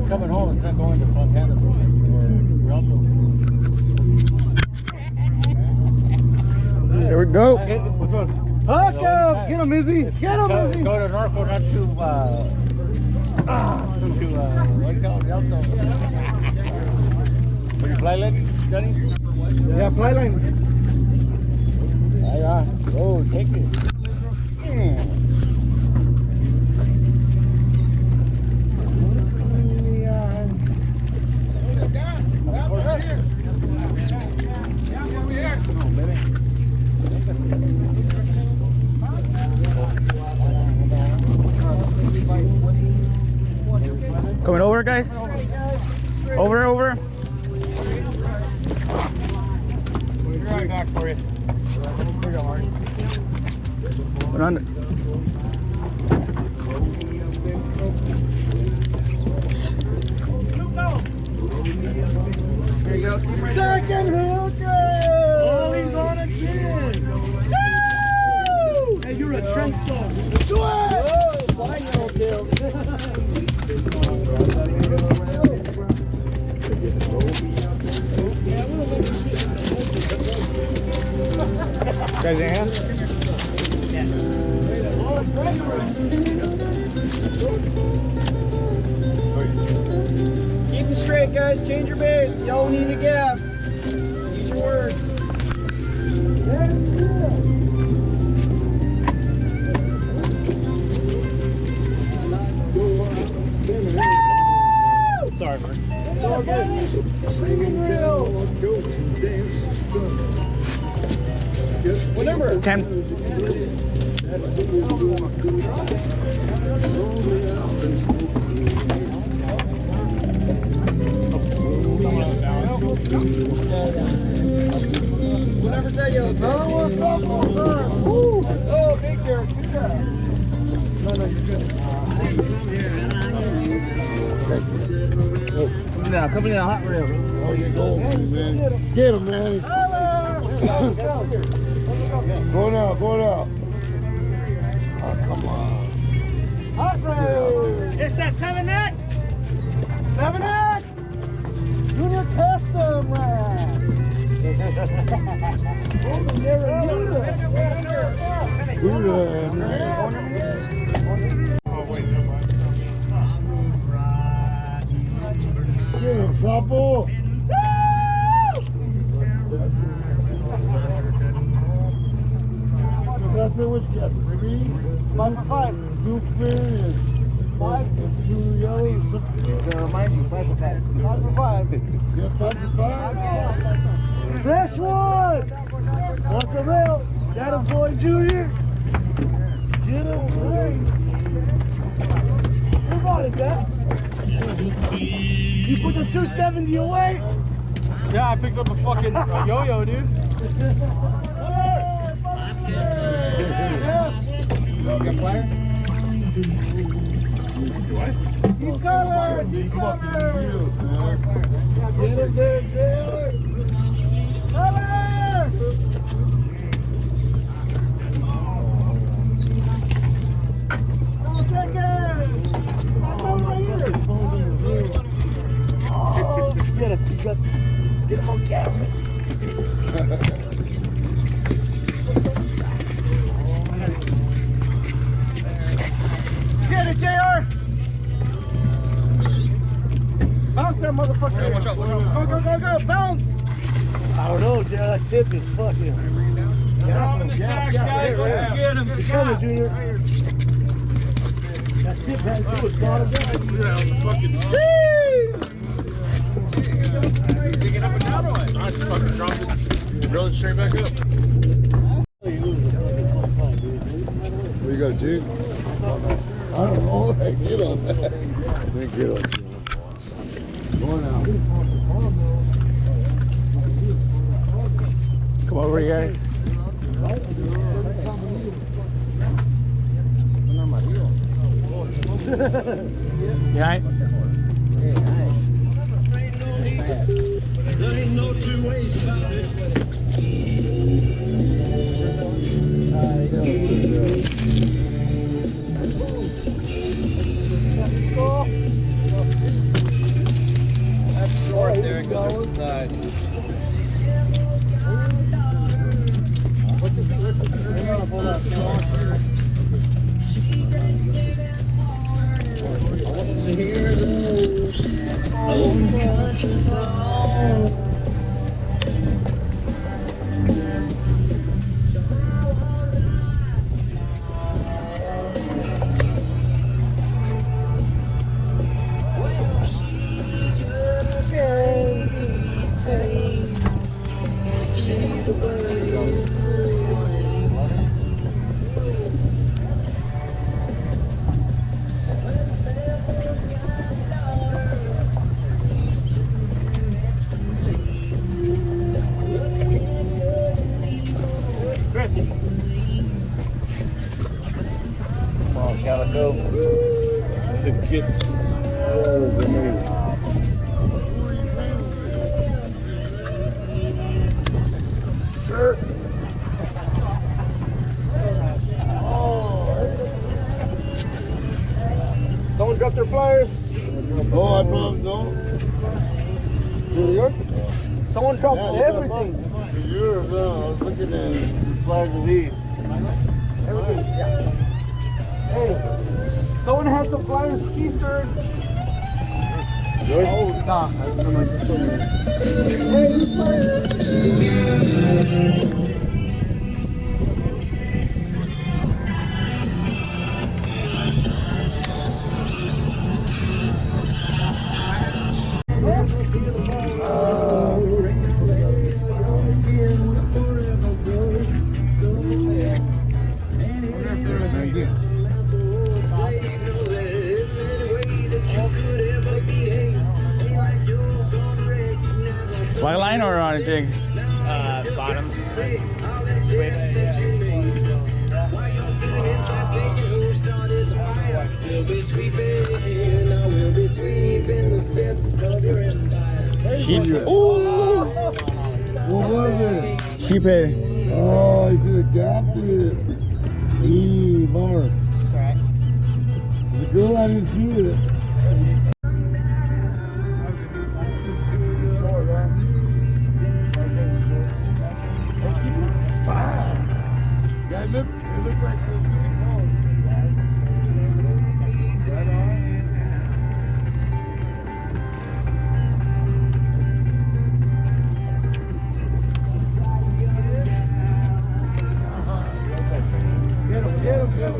it's coming home. It's not going to Fontana or Rialto. There we go. Hook him! Get him, Izzy! Get him, Izzy! Go to Norco, not to what do you call it? Rialto. Were you fly line studying? Yeah, fly line. Oh, take it. Coming over, guys. Over. Right back for you. Put on it. There you go. Second hooker! Oh, he's on again! Woo! Hey, you're a trench dog. Do it! Whoa, my yellowtail. Guys, your hands? Keep it straight, guys. Change your baits. Y'all need a gap. Use your words. Sorry, man. It's all good. Singing real. What number? 10. Whatever say you. Another one, softball. Oh, big there. Good job. No, you're good. Now, come in the hot rail. Oh, you're golden, man. Get him, man. Go now. Oh, come on. Hot rail. It's that 7X! 7X! Junior custom rack. Get him, Sapo. That's what you got. 5 for 5. 2 clear and 5 and 2 yellows. Remind you, 5 for 5. 5 for 5. Yeah, 5 for 5. Fresh one! What's a rail? That a boy, Junior? Get him, boy. Who bought it, Dad? You put the 270 away? Yeah, I picked up a fucking yo-yo, dude. You got fire? Keep covered! Keep covered! Get him there, Taylor! Cover! Double check it! That's over here! Oh, get him on camera! Get it, JR! Bounce that motherfucker! Hey, watch out, watch out. Go, bounce! I don't know, JR, that tip is fucking... Yeah, Let's get him. He's coming, Junior. That tip has to do with bottom down. Dig it up and down or what? I just fucking drop it. Drill it straight back up. Where you got, June? I don't know. Hey, get on that. Get on. Go now. Come over, you guys. Behind. There ain't no two ways about it. Come on, Calico. Get. Oh, grenade. Sure. Someone dropped their pliers. Oh, I probably don't. Someone dropped everything. Yours, I was looking at flags of these. Everything. Yeah. Hey, someone had some pliers keistered. Yours? Oh, nah. I don't know my sister. Fly line or on a jig? Bottom. Sheep. Ooh! What was it? Sheephead. Oh, you could have gapped it. Eee, bummer. The girl, I didn't see it. Yeah, it looked like it was really small. Right on. Get him, get him, get him.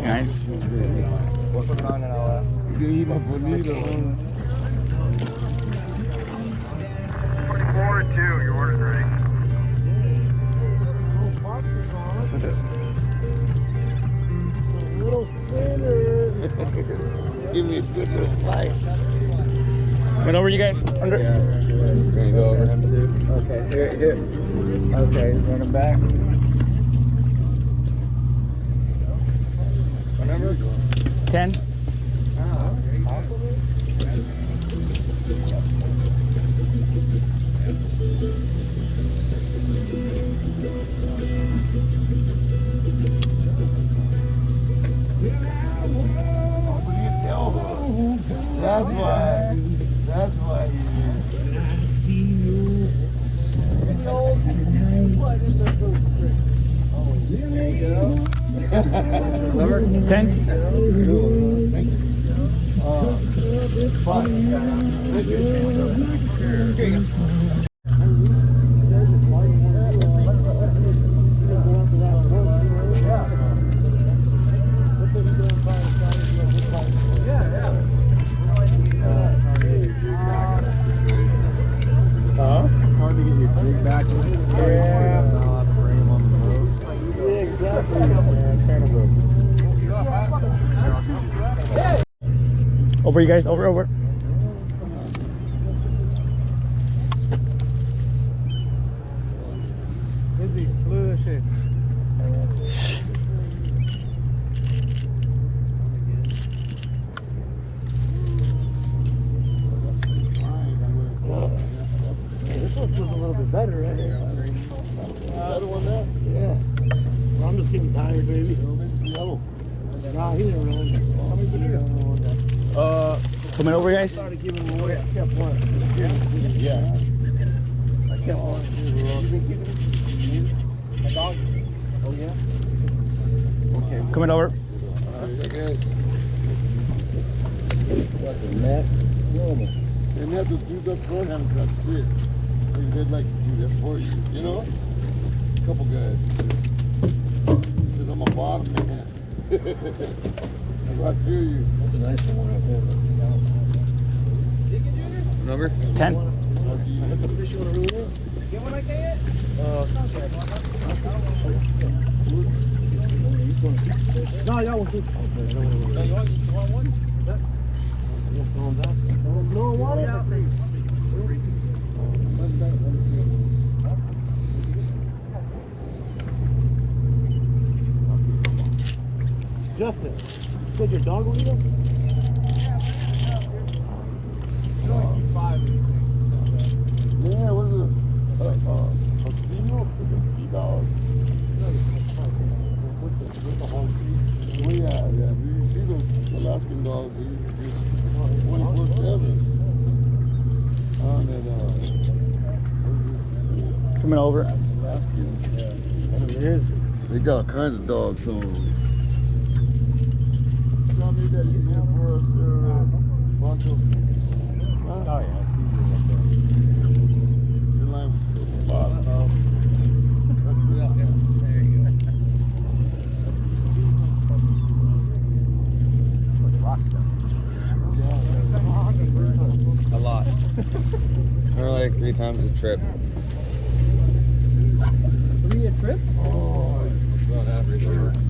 Nice. What's going on in LA? You can eat my bonito. 4-2, your order's ready. Little spinner. Give me a good little fight. Went over you guys? Under? Yeah. Can you go over him too? Okay, here. Okay, run him back. What number? 10. That's why. That's why you. Number 10. hard to get your jig back in. Yeah. Bring him on the boat. Yeah, exactly. Yeah, kind of Over you guys. Over. busy, blue shit. This one feels a little bit better, right? Better one now? Yeah. Well, I'm just getting tired, baby. Yellow. Nah, he didn't really. Coming over, guys. started giving them away. I kept one. Yeah. I kept one. You been keeping it? A dog? Oh, yeah? Okay. Coming over. And have to do the front hand cut shit. They'd like to do that for you, you know? A couple guys. He says, I'm a bottom man. I feel you. That's a nice one right there. Number? 10. The fish you want to reel in? Get one I can? No, I got one too. You want one? Just throw them down. No one? Justin, you said your dog will eat them? Yeah, what is it? A female for the dog. Oh yeah. You see those Alaskan dogs? They're 24/7. On that Coming over. Alaskan. It is. They got all kinds of dogs. So. Tell me that you did for us, Poncho. Oh, yeah. Your line was a lot. There you go. A lot. Or like 3 times a trip. 3 a trip? Oh, About average.